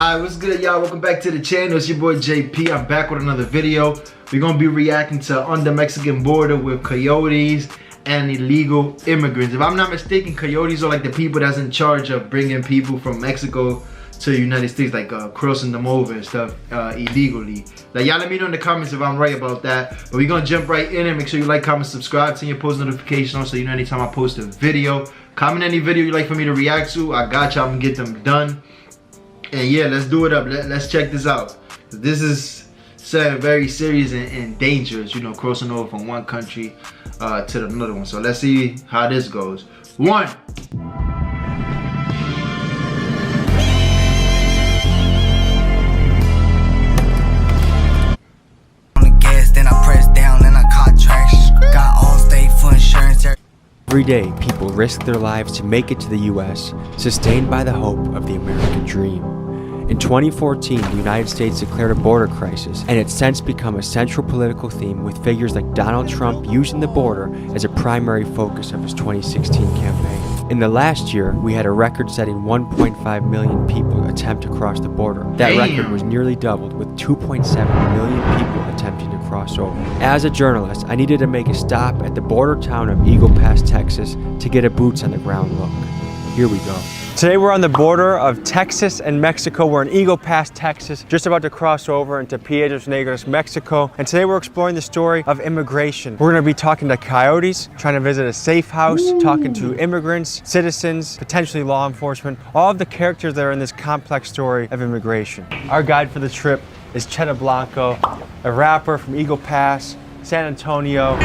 Alright, what's good, y'all? Welcome back to the channel. It's your boy JP. I'm back with another video. We're gonna be reacting to On the Mexican Border with Coyotes and illegal immigrants. If I'm not mistaken, Coyotes are like the people that's in charge of bringing people from Mexico to the United States, like crossing them over and stuff illegally. Like, y'all let me know in the comments if I'm right about that. But we're gonna jump right in and make sure you like, comment, subscribe, turn your post notifications on so you know anytime I post a video. Comment any video you like for me to react to. I got y'all. I'm gonna get them done. And yeah, let's do it up. Let's check this out. This is very serious and dangerous, you know, crossing over from one country to another one. So let's see how this goes. One. Every day, people risk their lives to make it to the U.S., sustained by the hope of the American dream. In 2014, the United States declared a border crisis, and it's since become a central political theme, with figures like Donald Trump using the border as a primary focus of his 2016 campaign. In the last year, we had a record-setting 1.5 million people attempt to cross the border. That record was nearly doubled, with 2.7 million people attempting to cross over. As a journalist, I needed to make a stop at the border town of Eagle Pass, Texas, to get a boots-on-the-ground look. Here we go. Today we're on the border of Texas and Mexico. We're in Eagle Pass, Texas, just about to cross over into Piedras Negras, Mexico. And today we're exploring the story of immigration. We're gonna be talking to coyotes, trying to visit a safe house, talking to immigrants, citizens, potentially law enforcement, all of the characters that are in this complex story of immigration. Our guide for the trip is Cheddar Blanco, a rapper from Eagle Pass, San Antonio.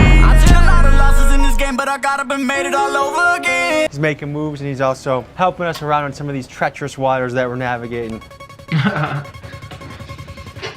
But I got up and made it all over again. He's making moves and he's also helping us around on some of these treacherous waters that we're navigating.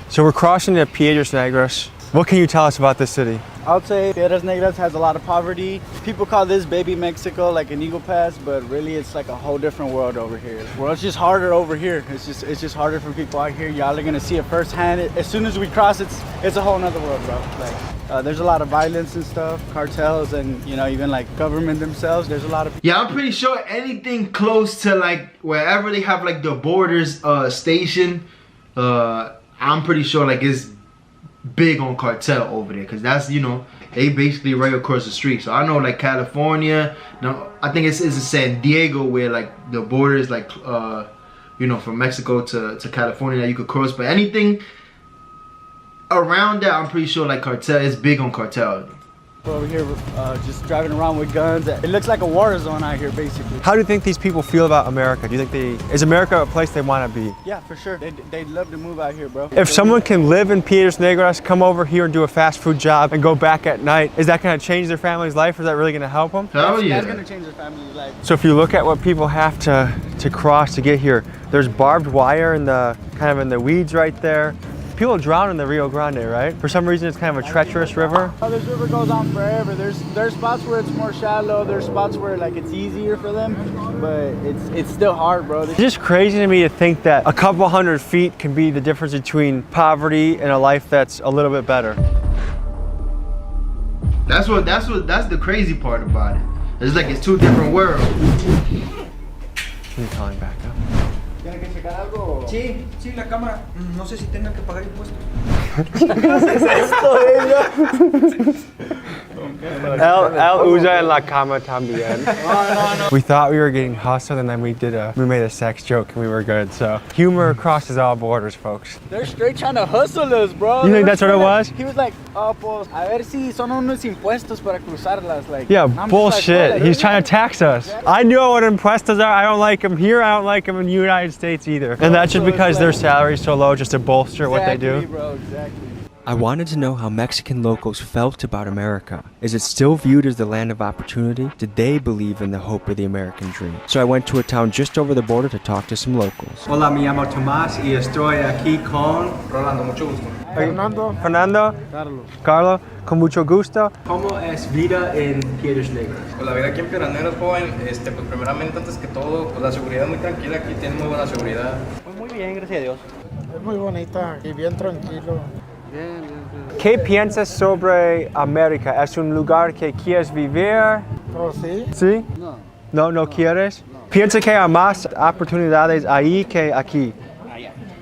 So we're crossing to Piedras Negras. What can you tell us about this city? I would say Piedras Negras has a lot of poverty. People call this baby Mexico, like an Eagle Pass, but really it's like a whole different world over here. Well, it's just harder over here. It's just harder for people out here. Y'all are gonna see it firsthand. As soon as we cross, it's a whole nother world, bro. Like, there's a lot of violence and stuff, cartels, and you know, even like government themselves. There's a lot of. Yeah, I'm pretty sure anything close to like wherever they have like the borders station, I'm pretty sure like it's big on cartel over there, because that's, you know, they basically right across the street. So I know like California, no, I think it's in San Diego where like the border is like you know, from Mexico to California that you could cross. But anything around that, I'm pretty sure like cartel is big on cartel. Over here, just driving around with guns. It looks like a war zone out here, basically. How do you think these people feel about America? Do you think is America a place they want to be? Yeah, for sure. They'd love to move out here, bro. If someone can live in Piedras Negras, come over here and do a fast food job and go back at night, is that going to change their family's life? Or is that really going to help them? Hell yeah. That's going to change their family's life. So if you look at what people have to cross to get here, there's barbed wire in the weeds right there. People drown in the Rio Grande, right? For some reason, it's kind of a treacherous river. Oh, this river goes on forever. There's spots where it's more shallow. There's spots where like it's easier for them, but it's still hard, bro. It's just crazy to me to think that a couple hundred feet can be the difference between poverty and a life that's a little bit better. That's the crazy part about it. It's like it's two different worlds. Can you call him back up? ¿Tiene que checar algo? Sí, la cámara. No sé si tengan que pagar impuestos. El usa en la cama también. We thought we were getting hustled, and then we made a sex joke and we were good. So humor crosses all borders, folks. They're straight trying to hustle us, bro. You think that's what it was? He was like, oh, pues, a ver si son unos impuestos para cruzarlas. Like, yeah, bullshit. Like, he's trying to tax us. I know what impuestos are. I don't like them here. I don't like them in the United States either. And that's just because their salary's so low, just to bolster what they do. Bro, exactly. I wanted to know how Mexican locals felt about America. Is it still viewed as the land of opportunity? Did they believe in the hope of the American dream? So I went to a town just over the border to talk to some locals. Hola, me llamo Tomás y estoy aquí con Rolando, mucho gusto. Fernando. Carlos, con mucho gusto. ¿Cómo es vida en Piedras Negras? Pues la vida aquí en Piedras Negras, joven, pues primeramente, antes que todo, pues la seguridad es muy tranquila, aquí tiene muy buena seguridad. Pues muy bien, gracias a Dios. Es muy bonita y bien tranquilo. ¿Qué piensas sobre América? ¿Es un lugar que quieres vivir? ¿Oh, sí? ¿Sí? No. ¿No quieres? No. ¿Piensas que hay más oportunidades ahí que aquí?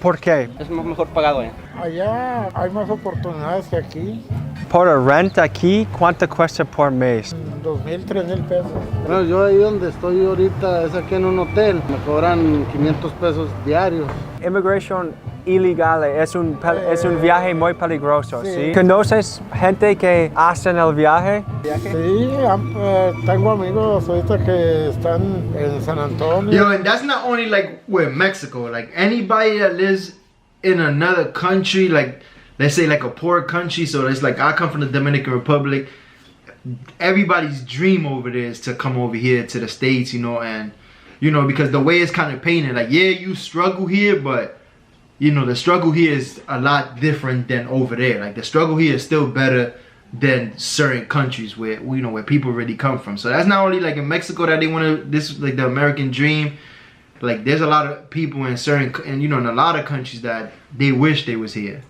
¿Por qué? Es mejor pagado allá. Allá hay más oportunidades que aquí. Por el rent aquí, ¿cuánto cuesta por mes? 2,000, 3,000 pesos. Bueno, yo ahí donde estoy ahorita es aquí en un hotel. Me cobran 500 pesos diarios. Inmigración ilegal es un viaje muy peligroso, ¿sí? ¿Conoces gente que hacen el viaje? Sí, tengo amigos ahorita que están en San Antonio. Yo, and that's not only like with Mexico. Like anybody that lives in another country, like let's say like a poor country. So it's like I come from the Dominican Republic. Everybody's dream over there is to come over here to the States, you know, and you know, because the way it's kind of painted, like yeah, you struggle here, but you know, the struggle here is a lot different than over there. Like the struggle here is still better than certain countries where you know where people really come from. So that's not only like in Mexico that they want to, this is like the American dream. Like there's a lot of people in certain, and you know, in a lot of countries that they wish they was here.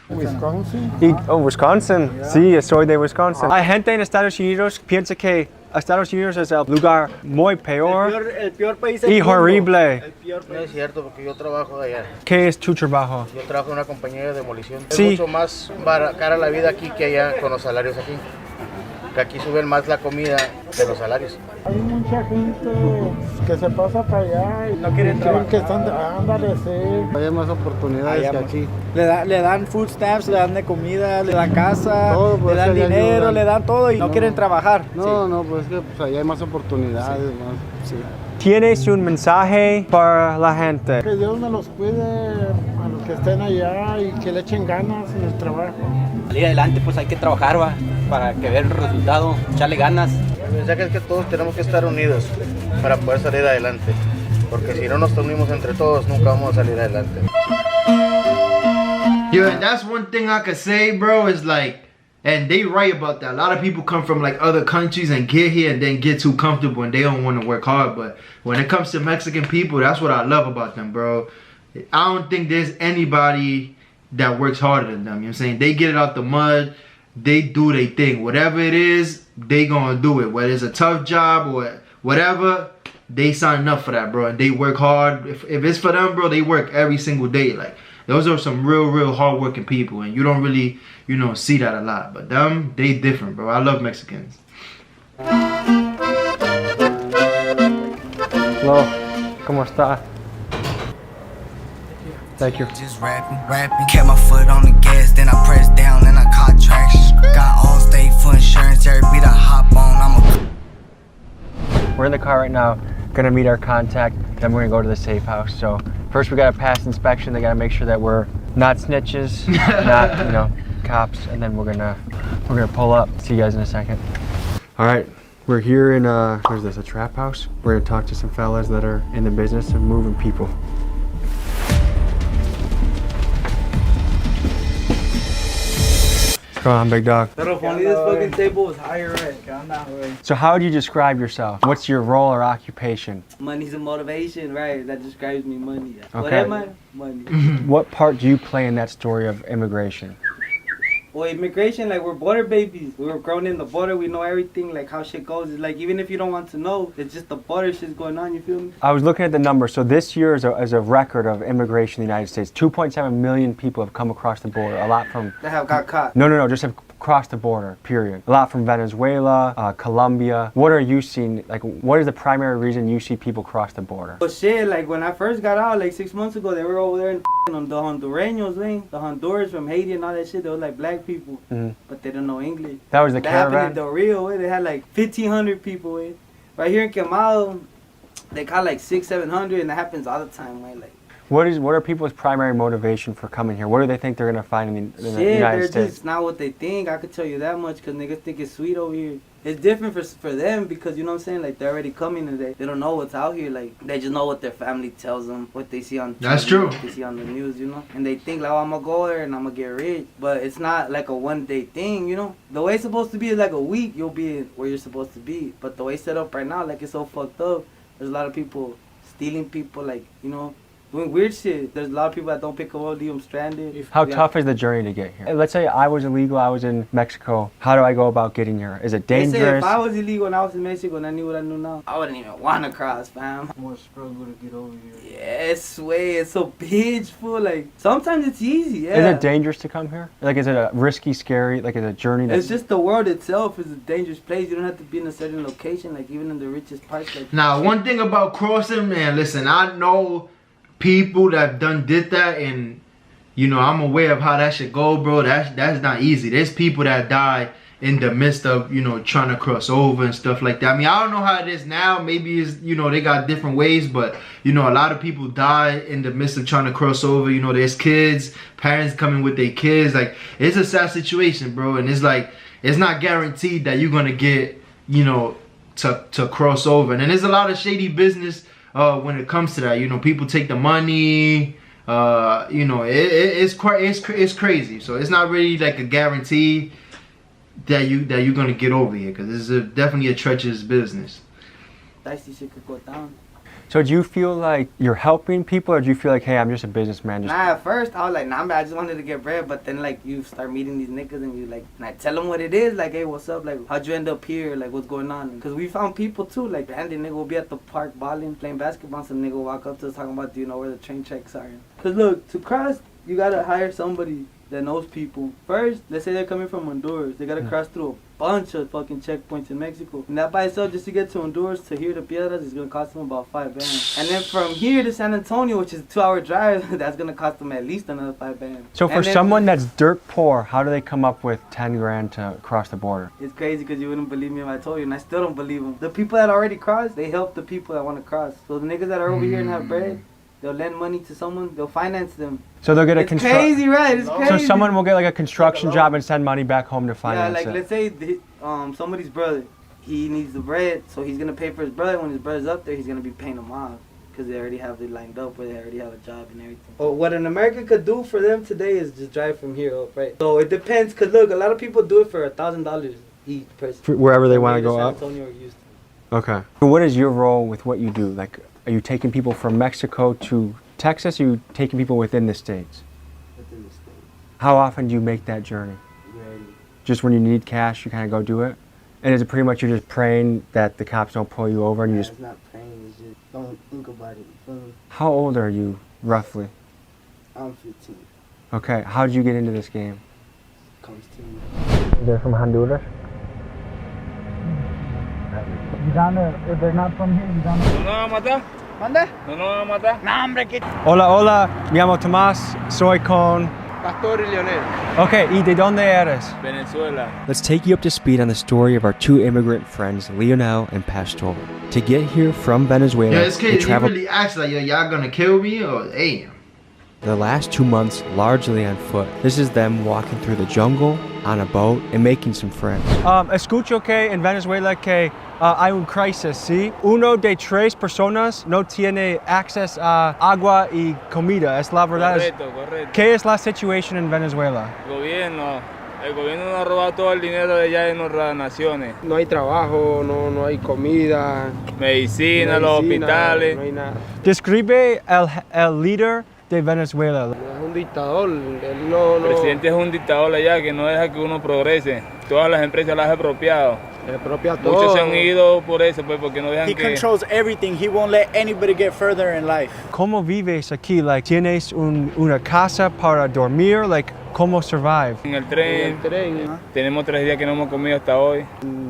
Wisconsin. Wisconsin. Sí, soy de Wisconsin. Hay gente en Estados Unidos que piensa que Estados Unidos es el lugar muy peor El peor país y horrible. El peor No es cierto porque yo trabajo allá. ¿Qué es tu trabajo? Yo trabajo en una compañía de demolición. Sí. Es mucho más cara la vida aquí que allá con los salarios aquí. Que aquí suben más la comida que los salarios. Hay mucha gente que se pasa para allá y No quieren trabajar. que están, ándale, sí. Hay más oportunidades Allá que más. aquí. Le dan food stamps, le dan de comida, le dan casa, Todo, pues, le dan allá dinero, ayudan. le dan todo y no quieren trabajar. No, no, pues es que pues, allá hay más oportunidades. Más. Sí. ¿Tienes un mensaje para la gente? Que Dios me los cuide a los que estén allá y que le echen ganas en el trabajo. Salir adelante, pues hay que trabajar, va, para que ver el resultado, echarle ganas. El mensaje es que todos tenemos que estar unidos para poder salir adelante. Porque si no nos unimos entre todos, nunca vamos a salir adelante. Yo, and that's one thing I could say, bro, is like, and they right about that. A lot of people come from like other countries and get here and then get too comfortable and they don't want to work hard. But when it comes to Mexican people, that's what I love about them, bro. I don't think there's anybody that works harder than them. You know what I'm saying? They get it out the mud. They do their thing. Whatever it is, they gonna do it. Whether it's a tough job or whatever, they sign up for that, bro. And they work hard. If it's for them, bro, they work every single day. Like, those are some real hard-working people. And you don't really, you know, see that a lot. But them, they different, bro. I love Mexicans. Hello, ¿cómo está? Thank you. Just rapping, kept my foot on the gas, then I pressed down and I caught traction. Got all state for insurance, every beat I hop on, We're in the car right now, gonna meet our contact, then we're gonna go to the safe house. So first we gotta pass inspection, they gotta make sure that we're not snitches, not, you know, cops, and then we're gonna pull up. See you guys in a second. All right, we're here in what is this, a trap house? We're gonna talk to some fellas that are in the business of moving people. What's going on, big dog? Pero if only this fucking table was higher red. So how would you describe yourself? What's your role or occupation? Money's a motivation, right? That describes me, money. Okay. What am I? Money. What part do you play in that story of immigration? Well, immigration, like, we're border babies. We were grown in the border. We know everything, like, how shit goes. It's like, even if you don't want to know, it's just the border shit's going on, you feel me? I was looking at the numbers. So this year is a record of immigration in the United States. 2.7 million people have come across the border. A lot from... That have got caught. No, just have crossed the border, period. A lot from Venezuela, Colombia. What are you seeing? Like, what is the primary reason you see people cross the border? But shit, like, when I first got out, like, 6 months ago, they were over there on the Hondureños, man. The Honduras from Haiti and all that shit. They were like black people, but they don't know English. That was the That happened caravan? in Del Rio, way. They had like 1,500 people, way. Right here in Quemado, they caught like 600-700, and that happens all the time, way. Like, What are people's primary motivation for coming here? What do they think they're gonna find in the shit, United they're States? just not what they think. I could tell you that much, because niggas think it's sweet over here. It's different for them, because, you know what I'm saying, like, they're already coming and they don't know what's out here. Like, they just know what their family tells them, what they see on That's TV, true. what they see on the news, you know. And they think, like, oh, I'm gonna go there and I'm gonna get rich. But it's not like a one-day thing, you know. The way it's supposed to be is like a week, you'll be where you're supposed to be. But the way it's set up right now, like, it's so fucked up. There's a lot of people stealing people, like, you know, doing weird shit. There's a lot of people that don't pick up, leave them stranded. How tough is the journey to get here? Let's say I was illegal, I was in Mexico. How do I go about getting here? Is it They say dangerous? if I was illegal and I was in Mexico and I knew what I knew now, I wouldn't even want to cross, fam. More struggle to get over here. Yes, way. It's so bitchful. Like, sometimes it's easy, yeah. Is it dangerous to come here? Like, is it a risky, scary, like, is it a journey that's... It's just the world itself is a dangerous place. You don't have to be in a certain location, like, even in the richest parts. Like, now, one thing about crossing, man, listen, I know people that did that, and, you know, I'm aware of how that should go, bro. That's not easy. There's people that die in the midst of, you know, trying to cross over and stuff like that. I mean, I don't know how it is now. Maybe it's, you know, they got different ways, but, you know, a lot of people die in the midst of trying to cross over. You know, there's kids, parents coming with their kids. Like, it's a sad situation, bro. And it's like, it's not guaranteed that you're gonna get, you know, to cross over. And then there's a lot of shady business when it comes to that. You know, people take the money. You know, it's crazy. So it's not really like a guarantee that you're gonna get over here, because this is definitely a treacherous business. dicey shit could go down. So do you feel like you're helping people, or do you feel like, hey, I'm just a businessman? Nah, at first I was like, nah, man, I just wanted to get bread. But then, like, you start meeting these niggas and you like, and I tell them what it is. Like, hey, what's up? Like, how'd you end up here? Like, what's going on? Because we found people too. Like, Andy nigga will be at the park balling, playing basketball. Some nigga will walk up to us talking about, do you know where the train checks are? Because look, to cross, you gotta hire somebody that knows people. First, let's say they're coming from Honduras. They gotta cross through a bunch of fucking checkpoints in Mexico. And that by itself, just to get to Honduras, to here to Piedras, is gonna cost them about 5 bands. And then from here to San Antonio, which is a 2-hour drive, that's gonna cost them at least another 5 bands. So for someone that's dirt poor, how do they come up with 10 grand to cross the border? It's crazy because you wouldn't believe me if I told you, and I still don't believe them. The people that already crossed, they help the people that want to cross. So the niggas that are over here and have bread, they'll lend money to someone, they'll finance them. So they'll get a It's crazy, right? It's crazy. So someone will get like a construction job and send money back home to finance it. Let's say somebody's brother, he needs the bread, so he's gonna pay for his brother. When his brother's up there, he's gonna be paying them off because they already have it lined up, or they already have a job and everything. Oh, what an American could do for them today is just drive from here up, right? So it depends, cause look, a lot of people do it for $1,000 each person. For wherever they want to go San up. Antonio or Houston. Okay. So what is your role with what you do? Like, are you taking people from Mexico to Texas, or are you taking people within the states? Within the state. How often do you make that journey? Rarely. Just when you need cash, you kind of go do it? And is it pretty much you're just praying that the cops don't pull you over and you just... It's not praying, it's just don't think about it, you feel me? How old are you, roughly? I'm 15. Okay, how did you get into this game? Comes to me. They're from Honduras? You down there, if they're not from here, you down there. ¿No nos van a matar? ¿Mande? ¿No nos van a matar? No, hombre, que... Hola, hola, me llamo Tomás, soy con... Pastor y Leonel. Okay, ¿y de dónde eres? Venezuela. Let's take you up to speed on the story of our two immigrant friends, Leonel and Pastor. To get here from Venezuela, Yeah, it's they crazy. He traveled really asked like, yo, y'all gonna kill me or damn? the last 2 months largely on foot. This is them walking through the jungle, on a boat, and making some friends. Escucho que en Venezuela que hay un crisis, ¿sí? Uno de 3 personas no tiene acceso a agua y comida. Es la verdad. Correcto. ¿Qué es la situación en Venezuela? El gobierno nos ha robado todo el dinero de allá de nuestras naciones. No hay trabajo, no hay comida, Medicina, los hospitales. no hay nada. Describe el líder de Venezuela. Es un dictador, él El presidente es un dictador allá que no deja que uno progrese. Todas las empresas las ha apropiado. propia todo. Muchos se han ido por eso, pues, porque no dejan He que... controls everything. He won't let anybody get further in life. ¿Cómo vives aquí? Like, ¿tienes una casa para dormir? Like, ¿cómo survive? En el tren, tenemos 3 días que no hemos comido hasta hoy.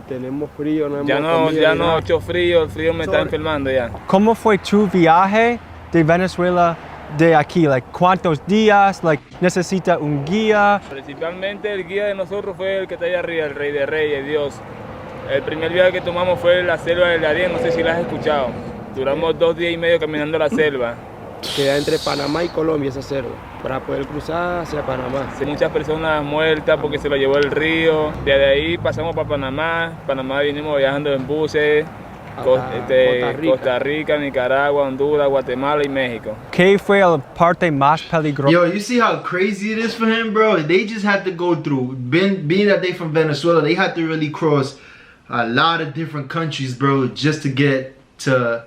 Tenemos frío, no hemos Ya no, he hecho frío, el frío me está enfermando ya. ¿Cómo fue tu viaje de Venezuela de aquí? Like, ¿cuántos días? Like, ¿necesita un guía? Principalmente el guía de nosotros fue el que está allá arriba, el Rey de Reyes, Dios. El primer viaje que tomamos fue la selva del Darién, no sé si la has escuchado. Duramos 2 días y medio caminando la selva. Queda entre Panamá y Colombia esa selva, para poder cruzar hacia Panamá. Muchas personas muertas porque se lo llevó el río. Desde ahí pasamos para Panamá. Panamá vinimos viajando en buses. Costa Rica, Nicaragua, Honduras, Guatemala y México. ¿Qué fue la parte más peligrosa? Yo, you see how crazy it is for him, bro? They just had to go through, being that they from Venezuela, they had to really cross a lot of different countries, bro, just to get to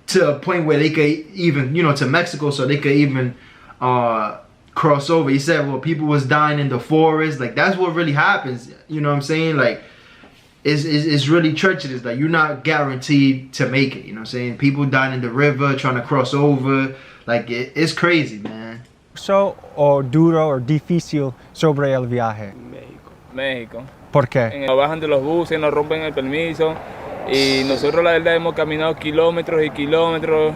to a point where they could even, you know, to Mexico, so they could even cross over. He said, well, people was dying in the forest. Like, that's what really happens. You know what I'm saying? Like, it's really treacherous. Like, you're not guaranteed to make it. You know what I'm saying? People dying in the river, trying to cross over. Like, it's crazy, man. O duro o difícil sobre el viaje? México. ¿Por qué? Nos bajan de los buses, nos rompen el permiso. Y nosotros la verdad hemos caminado kilómetros y kilómetros.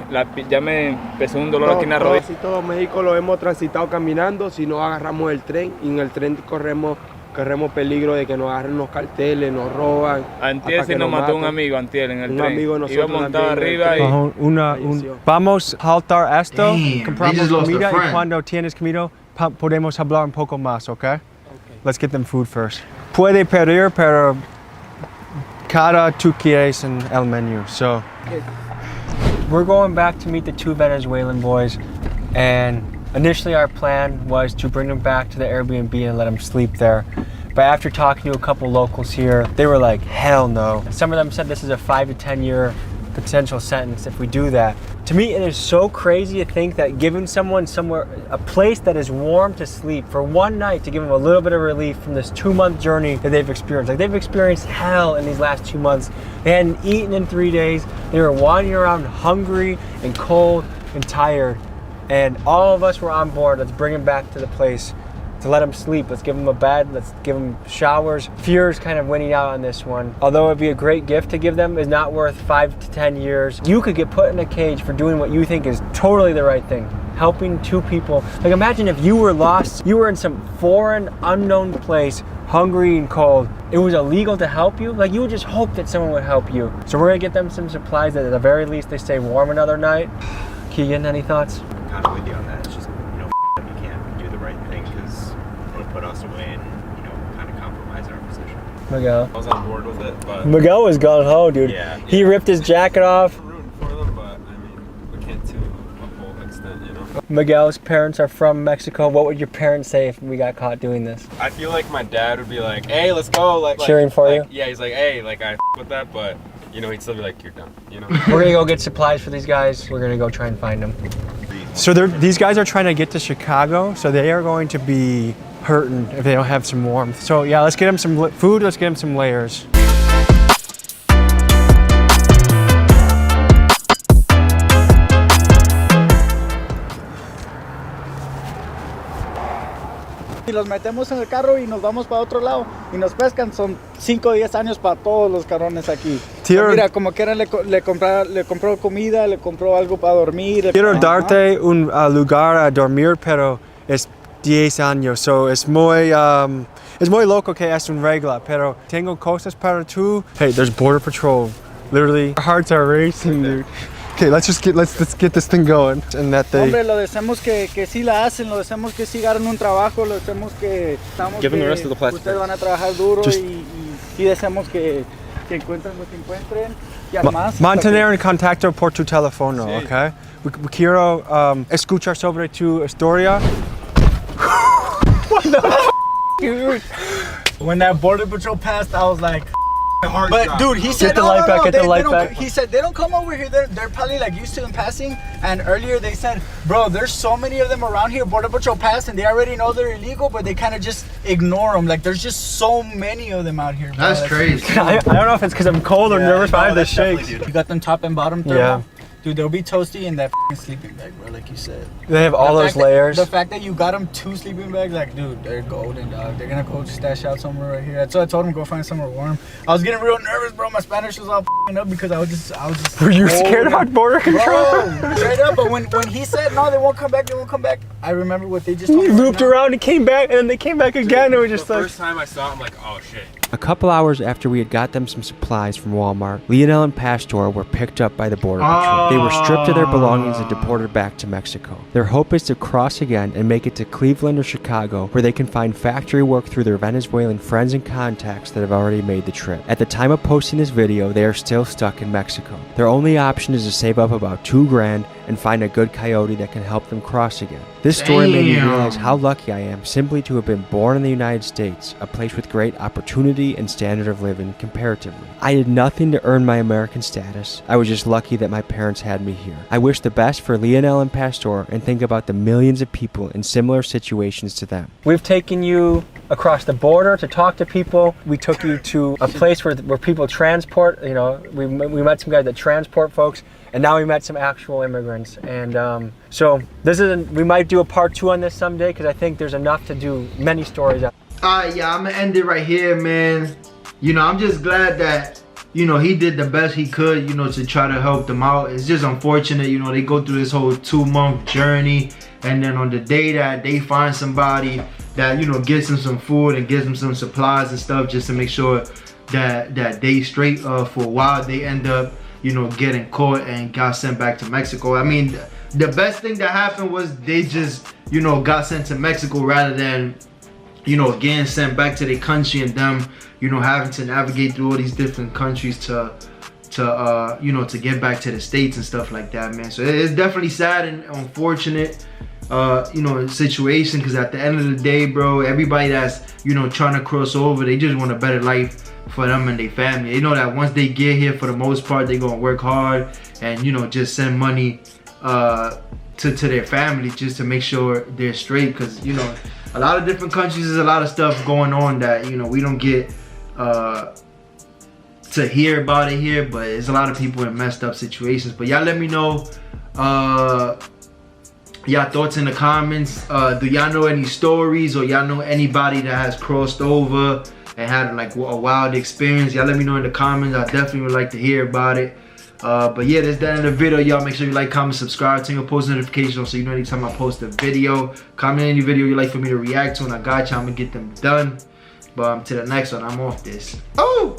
Ya me empezó un dolor aquí en la rodilla. Si todo México lo hemos transitado caminando, si no agarramos el tren, y en el tren corremos peligro de que nos agarren los carteles, nos roban. Antier se nos mató un amigo, antier en el tren. Amigo de nosotros. Iba montado arriba y... Vamos a saltar esto, Damn, compramos comida y cuando tienes comida podemos hablar un poco más, okay? Let's get them food first. Puede pedir, pero cada tú quieres en el menu. So we're going back to meet the two Venezuelan boys, and initially our plan was to bring them back to the Airbnb and let them sleep there. But after talking to a couple locals here, they were like, hell no. Some of them said this is a 5 to 10 year potential sentence if we do that. To me, it is so crazy to think that giving someone somewhere, a place that is warm to sleep for one night to give them a little bit of relief from this 2-month journey that they've experienced. Like, they've experienced hell in these last 2 months. They hadn't eaten in 3 days. They were wandering around hungry and cold and tired. And all of us were on board. Let's bring them back to the place to let them sleep. Let's give them a bed. Let's give them showers. Fear is kind of winning out on this one. Although it'd be a great gift to give them, is not worth 5 to 10 years. You could get put in a cage for doing what you think is totally the right thing. Helping two people. Like, imagine if you were lost, you were in some foreign, unknown place, hungry and cold. It was illegal to help you. Like, you would just hope that someone would help you. So we're gonna get them some supplies that at the very least they stay warm another night. Keegan, any thoughts? Kind of with you on that. It's just, you know, you can't do the right thing because it would put us away and, you know, kind of compromise our position. Miguel. I was on board with it, but Miguel was gung ho, dude. Yeah, He ripped his jacket off. I'm rooting for them, but I mean, we can't to a full extent, you know. Miguel's parents are from Mexico. What would your parents say if we got caught doing this? I feel like my dad would be like, "Hey, let's go!" Like cheering for you. Yeah, he's like, "Hey, like I with that," but you know, he'd still be like, "You're done," you know. We're gonna go get supplies for these guys. We're gonna go try and find them. So these guys are trying to get to Chicago, so they are going to be hurting if they don't have some warmth. So yeah, let's get them some food, let's get them some layers. Y los metemos en el carro y nos vamos para otro lado y nos pescan. Son 5 o 10 años para todos los cabrones aquí. Mira, como quieran le compró comida, le compró algo para dormir. Quiero darte un lugar a dormir, pero es 10 años. So es muy loco que es una regla, pero tengo cosas para tú. Hey, there's border patrol. Literally, our hearts are racing, dude. Okay, let's get this thing going. And that they... Hombre, lo deseamos que sí la hacen, lo deseamos que sí ganen un trabajo, lo deseamos que ustedes van a trabajar duro y sí deseamos que encuentren lo que encuentren. Y además, mantener en contacto por tu teléfono, sí. Okay? Quiero escuchar sobre tu historia. What the f***, dude? When that border patrol passed, I was like... But dude, he said He said they don't come over here. They're probably like used to them passing. And earlier they said, bro, there's so many of them around here. Border patrol pass, and they already know they're illegal, but they kind of just ignore them. Like there's just so many of them out here. Bro. That's crazy. I don't know if it's because I'm cold or nervous, but I have the shakes. You got them top and bottom thermal. Yeah. Dude, they'll be toasty in that sleeping bag, bro, like you said. They have all those layers. The fact that you got them 2 sleeping bags, like, dude, they're golden, dog. They're gonna go stash out somewhere right here. So I told him go find somewhere warm. I was getting real nervous, bro. My Spanish was all up because I was just. Were you scared about border control? Bro, straight up. But when he said no, they won't come back, I remember what they just told me. He looped around and came back, and then they came back again. It was just like. The first time I saw it, I'm like, oh shit. A couple hours after we had got them some supplies from Walmart, Lionel and Pastor were picked up by the border patrol. They were stripped of their belongings and deported back to Mexico. Their hope is to cross again and make it to Cleveland or Chicago, where they can find factory work through their Venezuelan friends and contacts that have already made the trip. At the time of posting this video, they are still stuck in Mexico. Their only option is to save up about $2,000 and find a good coyote that can help them cross again. This story made me realize how lucky I am simply to have been born in the United States, a place with great opportunity and standard of living comparatively. I did nothing to earn my American status. I was just lucky that my parents had me here. I wish the best for Lionel and Pastor and think about the millions of people in similar situations to them. We've taken you across the border to talk to people. We took you to a place where people transport, you know, we met some guys that transport folks, and now we met some actual immigrants. And so we might do a part 2 on this someday, because I think there's enough to do many stories. Yeah, I'm gonna end it right here, man. You know, I'm just glad that, you know, he did the best he could, you know, to try to help them out. It's just unfortunate, you know, they go through this whole 2-month journey, and then on the day that they find somebody that, you know, gives them some food and gives them some supplies and stuff, just to make sure that they straight for a while, they end up, you know, getting caught and got sent back to Mexico. I mean, the best thing that happened was they just, you know, got sent to Mexico rather than, you know, getting sent back to their country and them, you know, having to navigate through all these different countries to you know, to get back to the States and stuff like that, man. So it's definitely sad and unfortunate, you know, situation, because at the end of the day, bro, everybody that's, you know, trying to cross over, they just want a better life for them and their family. They know that once they get here, for the most part, they're gonna work hard and, you know, just send money to their family just to make sure they're straight, because, you know, a lot of different countries, there's a lot of stuff going on that, you know, we don't get to hear about it here, but there's a lot of people in messed up situations. But y'all let me know y'all thoughts in the comments. Do y'all know any stories, or y'all know anybody that has crossed over and had like a wild experience? Y'all let me know in the comments. I definitely would like to hear about it. But yeah, that's the end of the video. Y'all make sure you like, comment, subscribe, turn your post notifications so you know anytime I post a video. Comment any video you like for me to react to, and I got you. I'm gonna get them done. But to the next one, I'm off this. Oh!